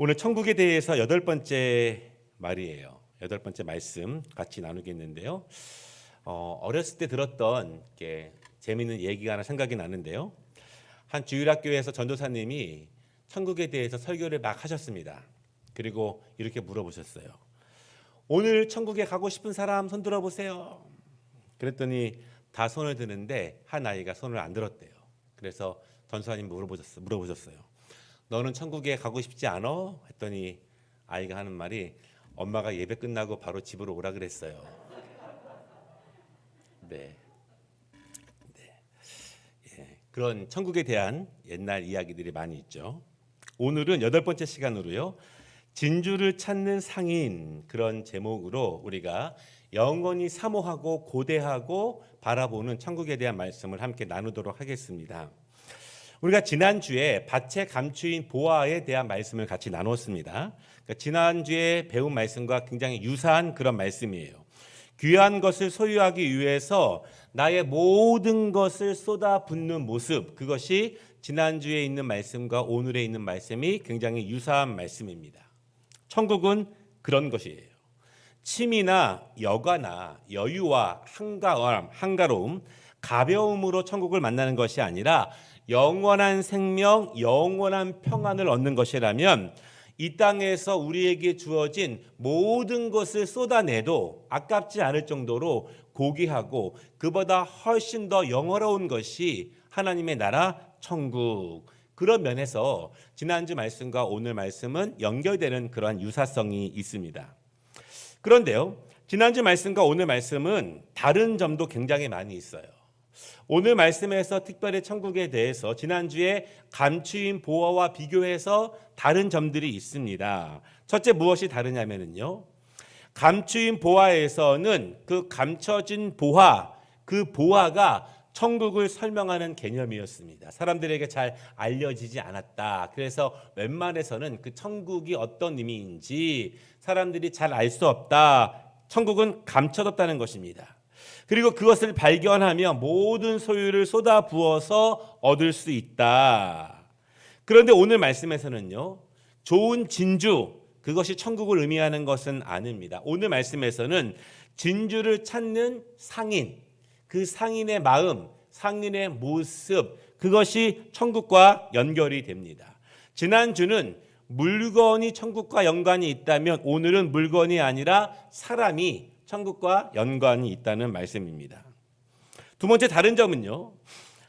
오늘 천국에 대해서 8번째 말이에요. 8번째 말씀 같이 나누겠는데요. 어렸을 때 들었던 재미있는 얘기가 하나 생각이 나는데요. 한 주일학교에서 전도사님이 천국에 대해서 설교를 막 하셨습니다. 그리고 이렇게 물어보셨어요. 오늘 천국에 가고 싶은 사람 손 들어보세요. 그랬더니 다 손을 드는데 한 아이가 손을 안 들었대요. 그래서 전도사님 물어보셨어요. 너는 천국에 가고 싶지 않아? 했더니 아이가 하는 말이 엄마가 예배 끝나고 바로 집으로 오라 그랬어요. 네. 그런 천국에 대한 옛날 이야기들이 많이 있죠. 오늘은 8번째 시간으로요. 진주를 찾는 상인, 그런 제목으로 우리가 영원히 사모하고 고대하고 바라보는 천국에 대한 말씀을 함께 나누도록 하겠습니다. 우리가 지난주에 밭의 감추인 보화에 대한 말씀을 같이 나눴습니다. 그러니까 지난주에 배운 말씀과 굉장히 유사한 그런 말씀이에요. 귀한 것을 소유하기 위해서 나의 모든 것을 쏟아붓는 모습, 그것이 지난주에 있는 말씀과 오늘에 있는 말씀이 굉장히 유사한 말씀입니다. 천국은 그런 것이에요. 취미나 여가나 여유와 한가로움, 가벼움으로 천국을 만나는 것이 아니라 영원한 생명, 영원한 평안을 얻는 것이라면 이 땅에서 우리에게 주어진 모든 것을 쏟아내도 아깝지 않을 정도로 고귀하고 그보다 훨씬 더 영화로운 것이 하나님의 나라 천국. 그런 면에서 지난주 말씀과 오늘 말씀은 연결되는 그러한 유사성이 있습니다. 그런데요, 지난주 말씀과 오늘 말씀은 다른 점도 굉장히 많이 있어요. 오늘 말씀에서 특별히 천국에 대해서 지난주에 감추인 보화와 비교해서 다른 점들이 있습니다. 첫째, 무엇이 다르냐면요, 감추인 보화에서는 그 감춰진 보화, 그 보화가 천국을 설명하는 개념이었습니다. 사람들에게 잘 알려지지 않았다. 그래서 웬만해서는 그 천국이 어떤 의미인지 사람들이 잘 알 수 없다. 천국은 감춰졌다는 것입니다. 그리고 그것을 발견하며 모든 소유를 쏟아부어서 얻을 수 있다. 그런데 오늘 말씀에서는요, 좋은 진주, 그것이 천국을 의미하는 것은 아닙니다. 오늘 말씀에서는 진주를 찾는 상인, 그 상인의 마음, 상인의 모습, 그것이 천국과 연결이 됩니다. 지난주는 물건이 천국과 연관이 있다면 오늘은 물건이 아니라 사람이 천국과 연관이 있다는 말씀입니다. 두 번째 다른 점은요,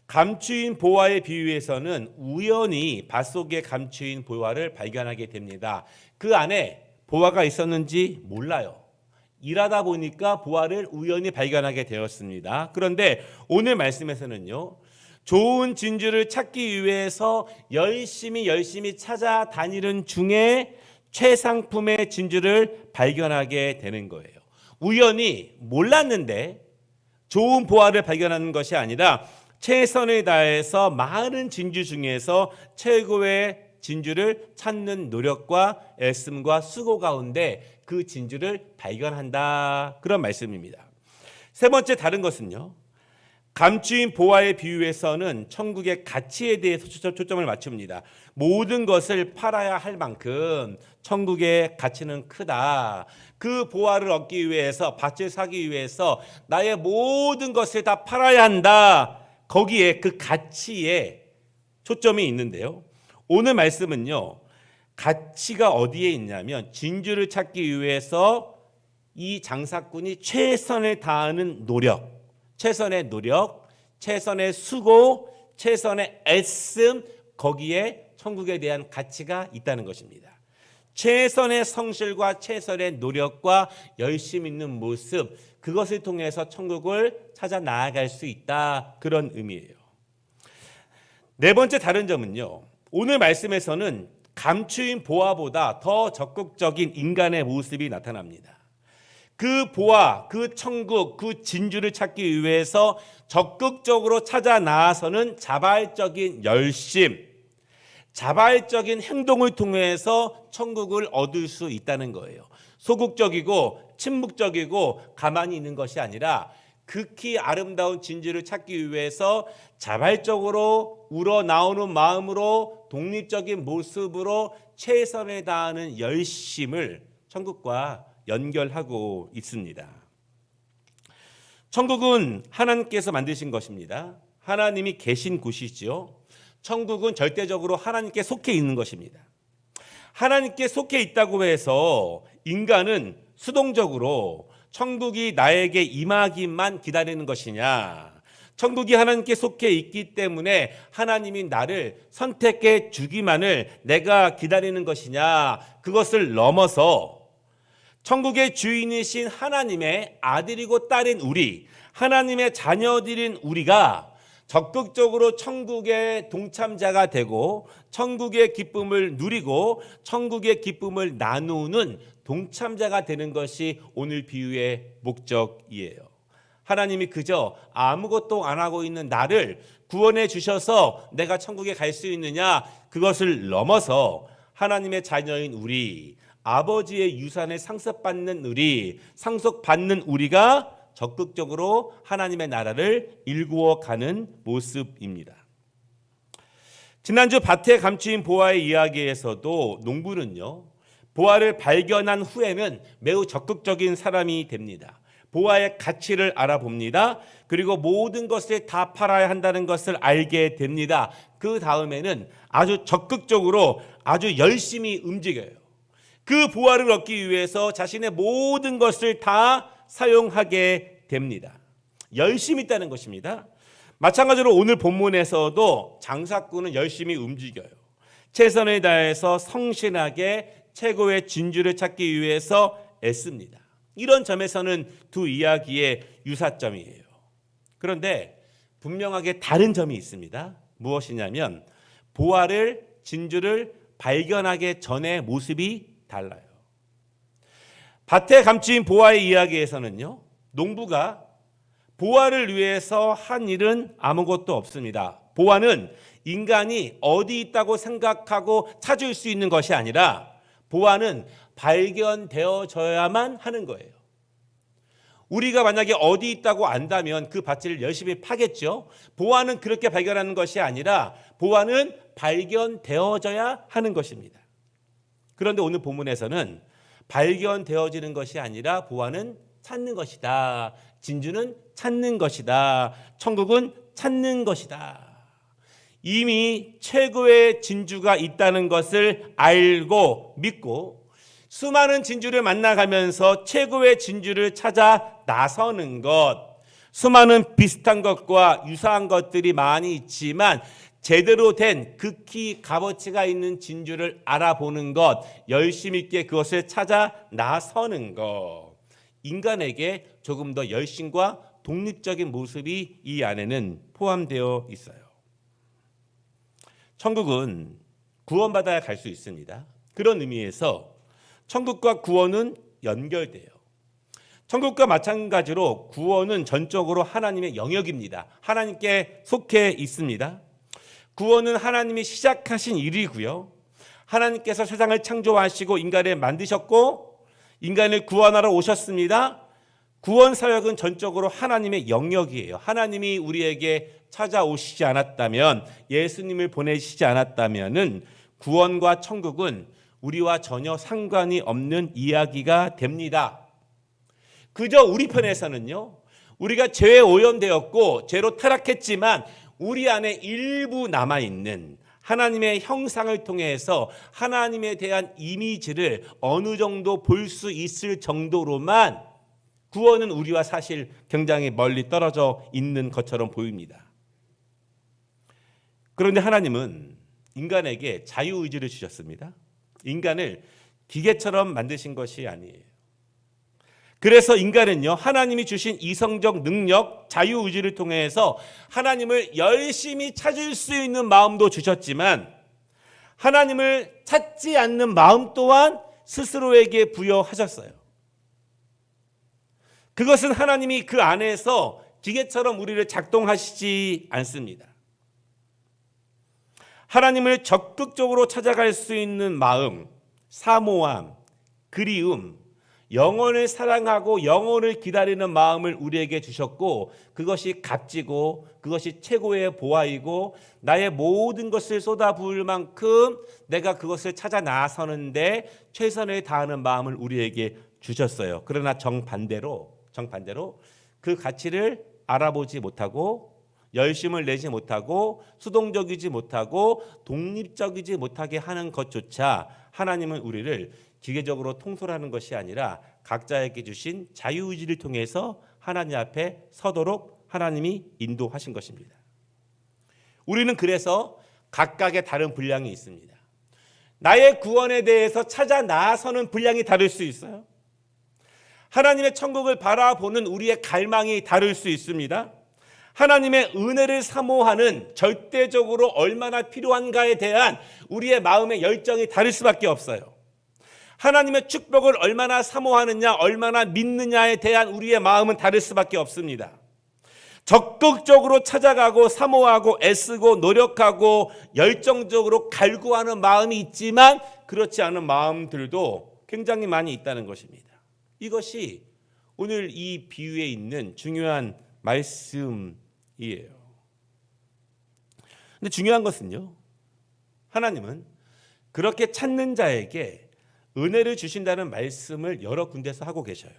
감추인 보화의 비유에서는 우연히 밭속에 감추인 보화를 발견하게 됩니다. 그 안에 보화가 있었는지 몰라요. 일하다 보니까 보화를 우연히 발견하게 되었습니다. 그런데 오늘 말씀에서는요, 좋은 진주를 찾기 위해서 열심히 찾아다니는 중에 최상품의 진주를 발견하게 되는 거예요. 우연히 몰랐는데 좋은 보화를 발견하는 것이 아니라 최선을 다해서 많은 진주 중에서 최고의 진주를 찾는 노력과 애씀과 수고 가운데 그 진주를 발견한다. 그런 말씀입니다. 세 번째 다른 것은요, 감추인 보화의 비유에서는 천국의 가치에 대해서 초점을 맞춥니다. 모든 것을 팔아야 할 만큼 천국의 가치는 크다. 그 보화를 얻기 위해서, 밭을 사기 위해서 나의 모든 것을 다 팔아야 한다. 거기에 그 가치에 초점이 있는데요. 오늘 말씀은요, 가치가 어디에 있냐면 진주를 찾기 위해서 이 장사꾼이 최선을 다하는 노력, 최선의 수고, 최선의 애씀, 거기에 천국에 대한 가치가 있다는 것입니다. 최선의 성실과 최선의 노력과 열심 있는 모습, 그것을 통해서 천국을 찾아 나아갈 수 있다. 그런 의미예요. 네 번째 다른 점은요, 오늘 말씀에서는 감추인 보화보다 더 적극적인 인간의 모습이 나타납니다. 그 보화, 그 천국, 그 진주를 찾기 위해서 적극적으로 찾아 나아서는 자발적인 열심, 자발적인 행동을 통해서 천국을 얻을 수 있다는 거예요. 소극적이고 침묵적이고 가만히 있는 것이 아니라 극히 아름다운 진주를 찾기 위해서 자발적으로 우러나오는 마음으로 독립적인 모습으로 최선을 다하는 열심을 천국과 연결하고 있습니다. 천국은 하나님께서 만드신 것입니다. 하나님이 계신 곳이죠. 천국은 절대적으로 하나님께 속해 있는 것입니다. 하나님께 속해 있다고 해서 인간은 수동적으로 천국이 나에게 임하기만 기다리는 것이냐? 천국이 하나님께 속해 있기 때문에 하나님이 나를 선택해 주기만을 내가 기다리는 것이냐? 그것을 넘어서 천국의 주인이신 하나님의 아들이고 딸인 우리, 하나님의 자녀들인 우리가 적극적으로 천국의 동참자가 되고 천국의 기쁨을 누리고 천국의 기쁨을 나누는 동참자가 되는 것이 오늘 비유의 목적이에요. 하나님이 그저 아무것도 안 하고 있는 나를 구원해 주셔서 내가 천국에 갈 수 있느냐, 그것을 넘어서 하나님의 자녀인 우리, 아버지의 유산을 상속받는 우리가 적극적으로 하나님의 나라를 일구어가는 모습입니다. 지난주 밭에 감추인 보아의 이야기에서도 농부는요, 보아를 발견한 후에는 매우 적극적인 사람이 됩니다. 보아의 가치를 알아봅니다. 그리고 모든 것을 다 팔아야 한다는 것을 알게 됩니다. 그 다음에는 아주 적극적으로 아주 열심히 움직여요. 그 보아를 얻기 위해서 자신의 모든 것을 다 사용하게 됩니다. 열심히 있다는 것입니다. 마찬가지로 오늘 본문에서도 장사꾼은 열심히 움직여요. 최선을 다해서 성실하게 최고의 진주를 찾기 위해서 애씁니다. 이런 점에서는 두 이야기의 유사점이에요. 그런데 분명하게 다른 점이 있습니다. 무엇이냐면 보아를, 진주를 발견하기 전의 모습이 달라요. 밭에 감추인 보아의 이야기에서는요, 농부가 보아를 위해서 한 일은 아무것도 없습니다. 보아는 인간이 어디 있다고 생각하고 찾을 수 있는 것이 아니라 보아는 발견되어져야만 하는 거예요. 우리가 만약에 어디 있다고 안다면 그 밭을 열심히 파겠죠. 보아는 그렇게 발견하는 것이 아니라 보아는 발견되어져야 하는 것입니다. 그런데 오늘 본문에서는 발견되어지는 것이 아니라 보아는 찾는 것이다. 진주는 찾는 것이다. 천국은 찾는 것이다. 이미 최고의 진주가 있다는 것을 알고 믿고 수많은 진주를 만나가면서 최고의 진주를 찾아 나서는 것, 수많은 비슷한 것과 유사한 것들이 많이 있지만 제대로 된 극히 값어치가 있는 진주를 알아보는 것, 열심 있게 그것을 찾아 나서는 것, 인간에게 조금 더 열심과 독립적인 모습이 이 안에는 포함되어 있어요. 천국은 구원받아야 갈 수 있습니다. 그런 의미에서 천국과 구원은 연결돼요. 천국과 마찬가지로 구원은 전적으로 하나님의 영역입니다. 하나님께 속해 있습니다. 구원은 하나님이 시작하신 일이고요. 하나님께서 세상을 창조하시고 인간을 만드셨고 인간을 구원하러 오셨습니다. 구원 사역은 전적으로 하나님의 영역이에요. 하나님이 우리에게 찾아오시지 않았다면, 예수님을 보내시지 않았다면은 구원과 천국은 우리와 전혀 상관이 없는 이야기가 됩니다. 그저 우리 편에서는요, 우리가 죄에 오염되었고 죄로 타락했지만 우리 안에 일부 남아있는 하나님의 형상을 통해서 하나님에 대한 이미지를 어느 정도 볼 수 있을 정도로만 구원은 우리와 사실 굉장히 멀리 떨어져 있는 것처럼 보입니다. 그런데 하나님은 인간에게 자유의지를 주셨습니다. 인간을 기계처럼 만드신 것이 아니에요. 그래서 인간은요, 하나님이 주신 이성적 능력, 자유의지를 통해서 하나님을 열심히 찾을 수 있는 마음도 주셨지만 하나님을 찾지 않는 마음 또한 스스로에게 부여하셨어요. 그것은 하나님이 그 안에서 기계처럼 우리를 작동하시지 않습니다. 하나님을 적극적으로 찾아갈 수 있는 마음, 사모함, 그리움, 영혼을 사랑하고 영혼을 기다리는 마음을 우리에게 주셨고 그것이 값지고 그것이 최고의 보화이고 나의 모든 것을 쏟아부을 만큼 내가 그것을 찾아 나서는데 최선을 다하는 마음을 우리에게 주셨어요. 그러나 정반대로 그 가치를 알아보지 못하고 열심을 내지 못하고 수동적이지 못하고 독립적이지 못하게 하는 것조차 하나님은 우리를 기계적으로 통솔하는 것이 아니라 각자에게 주신 자유의지를 통해서 하나님 앞에 서도록 하나님이 인도하신 것입니다. 우리는 그래서 각각의 다른 분량이 있습니다. 나의 구원에 대해서 찾아 나서는 분량이 다를 수 있어요. 하나님의 천국을 바라보는 우리의 갈망이 다를 수 있습니다. 하나님의 은혜를 사모하는 절대적으로 얼마나 필요한가에 대한 우리의 마음의 열정이 다를 수밖에 없어요. 하나님의 축복을 얼마나 사모하느냐, 얼마나 믿느냐에 대한 우리의 마음은 다를 수밖에 없습니다. 적극적으로 찾아가고 사모하고 애쓰고 노력하고 열정적으로 갈구하는 마음이 있지만 그렇지 않은 마음들도 굉장히 많이 있다는 것입니다. 이것이 오늘 이 비유에 있는 중요한 말씀이에요. 근데 중요한 것은요, 하나님은 그렇게 찾는 자에게 은혜를 주신다는 말씀을 여러 군데서 하고 계셔요.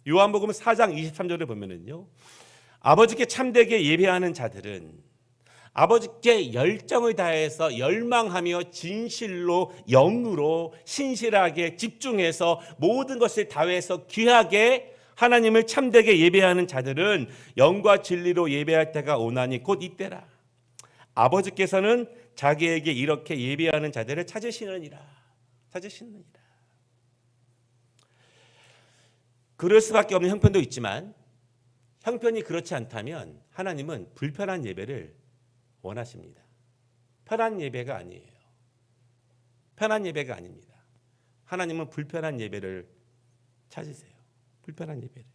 요한복음 4장 23절을 보면은요, 아버지께 참되게 예배하는 자들은 아버지께 열정을 다해서 열망하며 진실로 영으로 신실하게 집중해서 모든 것을 다해서 귀하게 하나님을 참되게 예배하는 자들은 영과 진리로 예배할 때가 오나니 곧 이때라. 아버지께서는 자기에게 이렇게 예배하는 자들을 찾으시느니라. 그럴 수밖에 없는 형편도 있지만 형편이 그렇지 않다면 하나님은 불편한 예배를 원하십니다. 편한 예배가 아니에요. 편한 예배가 아닙니다. 하나님은 불편한 예배를 찾으세요. 불편한 예배를.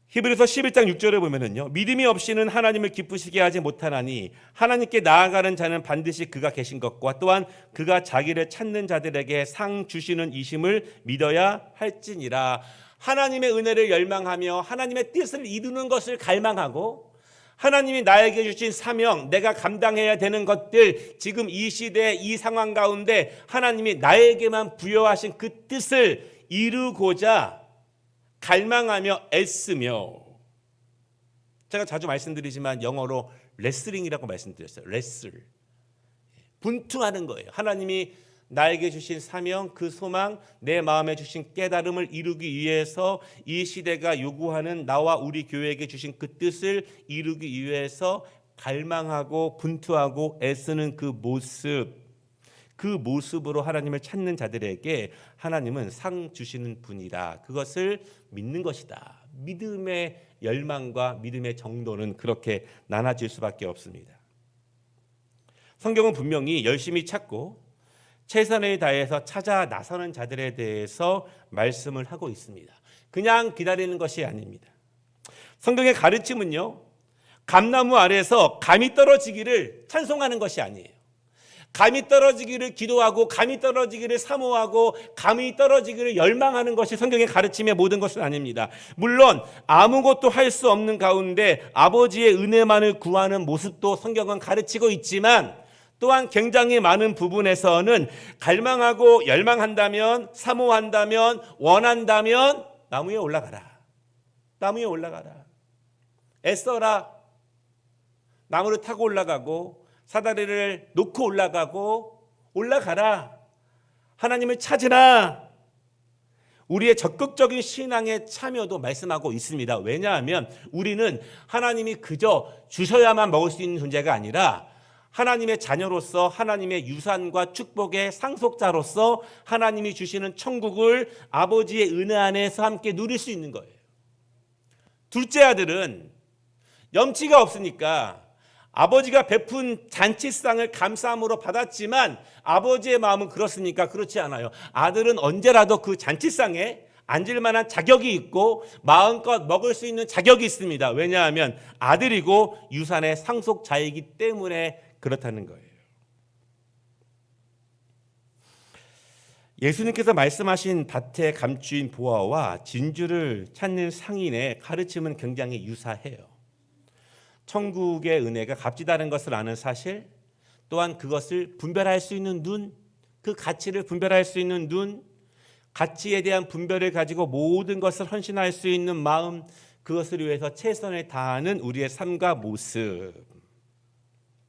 히브리서 11장 6절을 보면은요, 믿음이 없이는 하나님을 기쁘시게 하지 못하나니 하나님께 나아가는 자는 반드시 그가 계신 것과 또한 그가 자기를 찾는 자들에게 상 주시는 이심을 믿어야 할지니라. 하나님의 은혜를 열망하며 하나님의 뜻을 이루는 것을 갈망하고 하나님이 나에게 주신 사명, 내가 감당해야 되는 것들, 지금 이 시대 이 상황 가운데 하나님이 나에게만 부여하신 그 뜻을 이루고자 갈망하며 애쓰며, 제가 자주 말씀드리지만 영어로 레슬링이라고 말씀드렸어요. 레슬, 분투하는 거예요. 하나님이 나에게 주신 사명, 그 소망, 내 마음에 주신 깨달음을 이루기 위해서 이 시대가 요구하는 나와 우리 교회에게 주신 그 뜻을 이루기 위해서 갈망하고 분투하고 애쓰는 그 모습으로 하나님을 찾는 자들에게 하나님은 상 주시는 분이다. 그것을 믿는 것이다. 믿음의 열망과 믿음의 정도는 그렇게 나눠질 수밖에 없습니다. 성경은 분명히 열심히 찾고 최선을 다해서 찾아 나서는 자들에 대해서 말씀을 하고 있습니다. 그냥 기다리는 것이 아닙니다. 성경의 가르침은요, 감나무 아래에서 감이 떨어지기를 찬송하는 것이 아니에요. 감이 떨어지기를 기도하고 감이 떨어지기를 사모하고 감이 떨어지기를 열망하는 것이 성경의 가르침의 모든 것은 아닙니다. 물론 아무것도 할 수 없는 가운데 아버지의 은혜만을 구하는 모습도 성경은 가르치고 있지만 또한 굉장히 많은 부분에서는 갈망하고 열망한다면, 사모한다면, 원한다면 나무에 올라가라. 나무에 올라가라. 애써라. 나무를 타고 올라가고 사다리를 놓고 올라가라. 하나님을 찾으라. 우리의 적극적인 신앙의 참여도 말씀하고 있습니다. 왜냐하면 우리는 하나님이 그저 주셔야만 먹을 수 있는 존재가 아니라 하나님의 자녀로서 하나님의 유산과 축복의 상속자로서 하나님이 주시는 천국을 아버지의 은혜 안에서 함께 누릴 수 있는 거예요. 둘째 아들은 염치가 없으니까 아버지가 베푼 잔치상을 감사함으로 받았지만 아버지의 마음은 그렇습니까? 그렇지 않아요. 아들은 언제라도 그 잔치상에 앉을 만한 자격이 있고 마음껏 먹을 수 있는 자격이 있습니다. 왜냐하면 아들이고 유산의 상속자이기 때문에 그렇다는 거예요. 예수님께서 말씀하신 밭에 감추인 보화와 진주를 찾는 상인의 가르침은 굉장히 유사해요. 천국의 은혜가 값지다는 것을 아는 사실, 또한 그것을 분별할 수 있는 눈, 그 가치를 분별할 수 있는 눈, 가치에 대한 분별을 가지고 모든 것을 헌신할 수 있는 마음, 그것을 위해서 최선을 다하는 우리의 삶과 모습.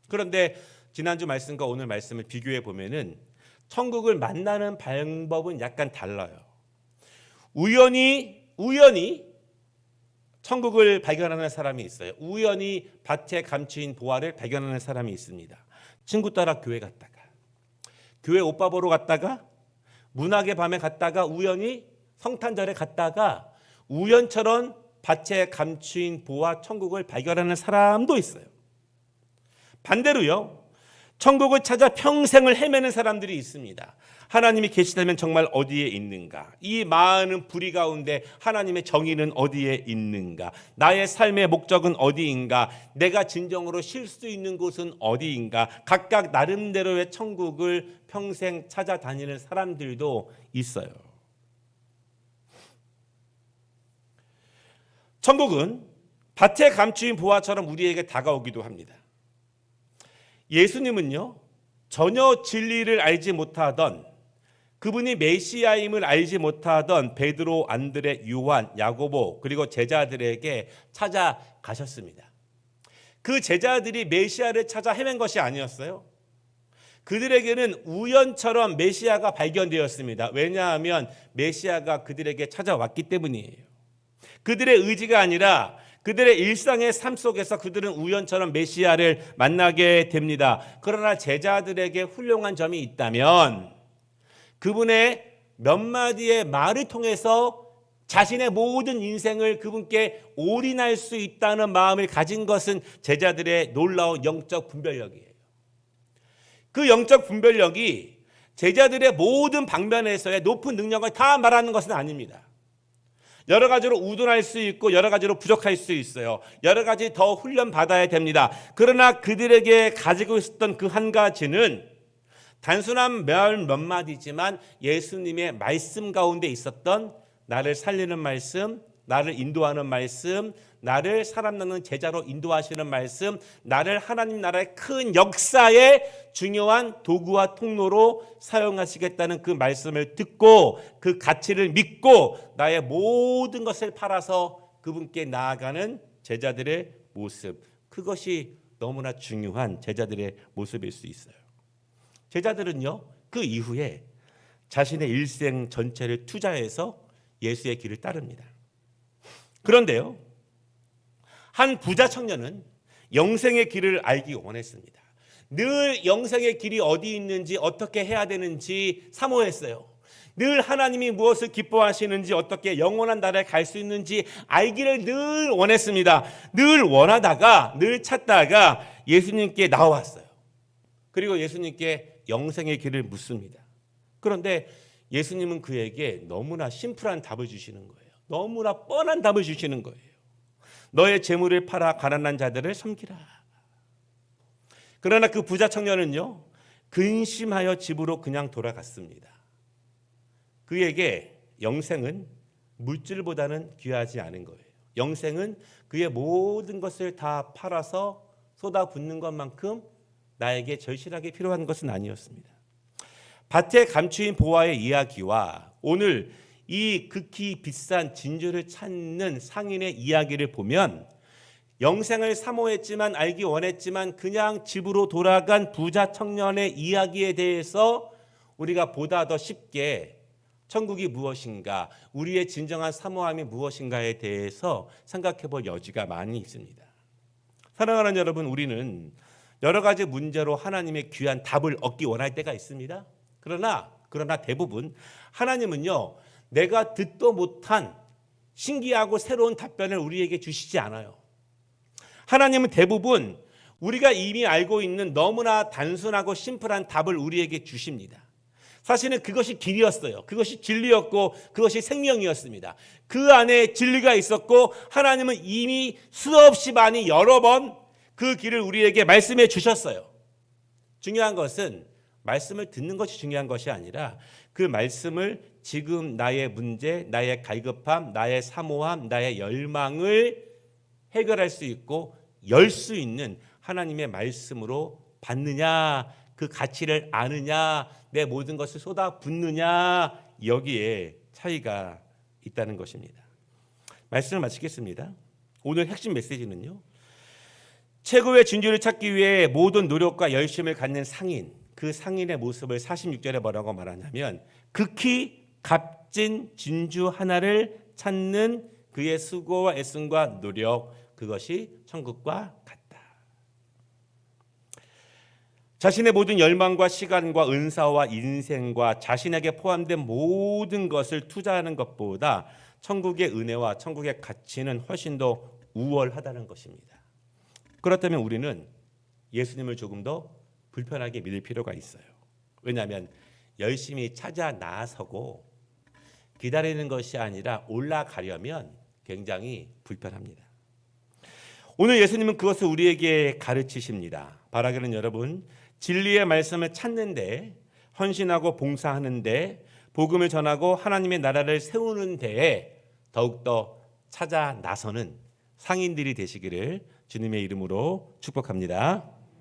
그런데 지난주 말씀과 오늘 말씀을 비교해 보면은 천국을 만나는 방법은 약간 달라요. 우연히 천국을 발견하는 사람이 있어요. 우연히 밭에 감추인 보화를 발견하는 사람이 있습니다. 친구 따라 교회 갔다가, 교회 오빠 보러 갔다가, 문학의 밤에 갔다가, 우연히 성탄절에 갔다가 우연처럼 밭에 감추인 보화 천국을 발견하는 사람도 있어요. 반대로요, 천국을 찾아 평생을 헤매는 사람들이 있습니다. 하나님이 계시다면 정말 어디에 있는가? 이 많은 불의 가운데 하나님의 정의는 어디에 있는가? 나의 삶의 목적은 어디인가? 내가 진정으로 쉴 수 있는 곳은 어디인가? 각각 나름대로의 천국을 평생 찾아다니는 사람들도 있어요. 천국은 밭에 감추인 보화처럼 우리에게 다가오기도 합니다. 예수님은요, 전혀 진리를 알지 못하던, 그분이 메시아임을 알지 못하던 베드로, 안드레, 요한, 야고보 그리고 제자들에게 찾아가셨습니다. 그 제자들이 메시아를 찾아 헤맨 것이 아니었어요. 그들에게는 우연처럼 메시아가 발견되었습니다. 왜냐하면 메시아가 그들에게 찾아왔기 때문이에요. 그들의 의지가 아니라 그들의 일상의 삶 속에서 그들은 우연처럼 메시아를 만나게 됩니다. 그러나 제자들에게 훌륭한 점이 있다면 그분의 몇 마디의 말을 통해서 자신의 모든 인생을 그분께 올인할 수 있다는 마음을 가진 것은 제자들의 놀라운 영적 분별력이에요. 그 영적 분별력이 제자들의 모든 방면에서의 높은 능력을 다 말하는 것은 아닙니다. 여러 가지로 우둔할 수 있고 여러 가지로 부족할 수 있어요. 여러 가지 더 훈련 받아야 됩니다. 그러나 그들에게 가지고 있었던 그 한 가지는 단순한 몇 마디지만 예수님의 말씀 가운데 있었던 나를 살리는 말씀, 나를 인도하는 말씀, 나를 사람 낳는 제자로 인도하시는 말씀, 나를 하나님 나라의 큰 역사의 중요한 도구와 통로로 사용하시겠다는 그 말씀을 듣고 그 가치를 믿고 나의 모든 것을 팔아서 그분께 나아가는 제자들의 모습, 그것이 너무나 중요한 제자들의 모습일 수 있어요. 제자들은요, 그 이후에 자신의 일생 전체를 투자해서 예수의 길을 따릅니다. 그런데요, 한 부자 청년은 영생의 길을 알기 원했습니다. 늘 영생의 길이 어디 있는지, 어떻게 해야 되는지 사모했어요. 늘 하나님이 무엇을 기뻐하시는지, 어떻게 영원한 나라에 갈 수 있는지 알기를 늘 원했습니다. 늘 원하다가, 늘 찾다가 예수님께 나왔어요. 그리고 예수님께 영생의 길을 묻습니다. 그런데 예수님은 그에게 너무나 심플한 답을 주시는 거예요. 너무나 뻔한 답을 주시는 거예요. 너의 재물을 팔아 가난한 자들을 섬기라. 그러나 그 부자 청년은요, 근심하여 집으로 그냥 돌아갔습니다. 그에게 영생은 물질보다는 귀하지 않은 거예요. 영생은 그의 모든 것을 다 팔아서 쏟아붓는 것만큼 나에게 절실하게 필요한 것은 아니었습니다. 밭에 감추인 보화의 이야기와 오늘 이 극히 비싼 진주를 찾는 상인의 이야기를 보면 영생을 사모했지만 알기 원했지만 그냥 집으로 돌아간 부자 청년의 이야기에 대해서 우리가 보다 더 쉽게 천국이 무엇인가, 우리의 진정한 사모함이 무엇인가에 대해서 생각해 볼 여지가 많이 있습니다. 사랑하는 여러분, 우리는 여러 가지 문제로 하나님의 귀한 답을 얻기 원할 때가 있습니다. 그러나 대부분 하나님은요, 내가 듣도 못한 신기하고 새로운 답변을 우리에게 주시지 않아요. 하나님은 대부분 우리가 이미 알고 있는 너무나 단순하고 심플한 답을 우리에게 주십니다. 사실은 그것이 길이었어요. 그것이 진리였고 그것이 생명이었습니다. 그 안에 진리가 있었고 하나님은 이미 수없이 많이 여러 번 그 길을 우리에게 말씀해 주셨어요. 중요한 것은 말씀을 듣는 것이 중요한 것이 아니라 그 말씀을 지금 나의 문제, 나의 갈급함, 나의 사모함, 나의 열망을 해결할 수 있고 열 수 있는 하나님의 말씀으로 받느냐, 그 가치를 아느냐, 내 모든 것을 쏟아붓느냐, 여기에 차이가 있다는 것입니다. 말씀을 마치겠습니다. 오늘 핵심 메시지는요, 최고의 진주를 찾기 위해 모든 노력과 열심을 갖는 상인, 그 상인의 모습을 46절에 뭐라고 말하냐면 극히 값진 진주 하나를 찾는 그의 수고와 애씀과 노력, 그것이 천국과 같다. 자신의 모든 열망과 시간과 은사와 인생과 자신에게 포함된 모든 것을 투자하는 것보다 천국의 은혜와 천국의 가치는 훨씬 더 우월하다는 것입니다. 그렇다면 우리는 예수님을 조금 더 불편하게 믿을 필요가 있어요. 왜냐하면 열심히 찾아 나서고 기다리는 것이 아니라 올라가려면 굉장히 불편합니다. 오늘 예수님은 그것을 우리에게 가르치십니다. 바라기는 여러분, 진리의 말씀을 찾는데, 헌신하고 봉사하는데, 복음을 전하고 하나님의 나라를 세우는 데에 더욱더 찾아 나서는 상인들이 되시기를 주님의 이름으로 축복합니다.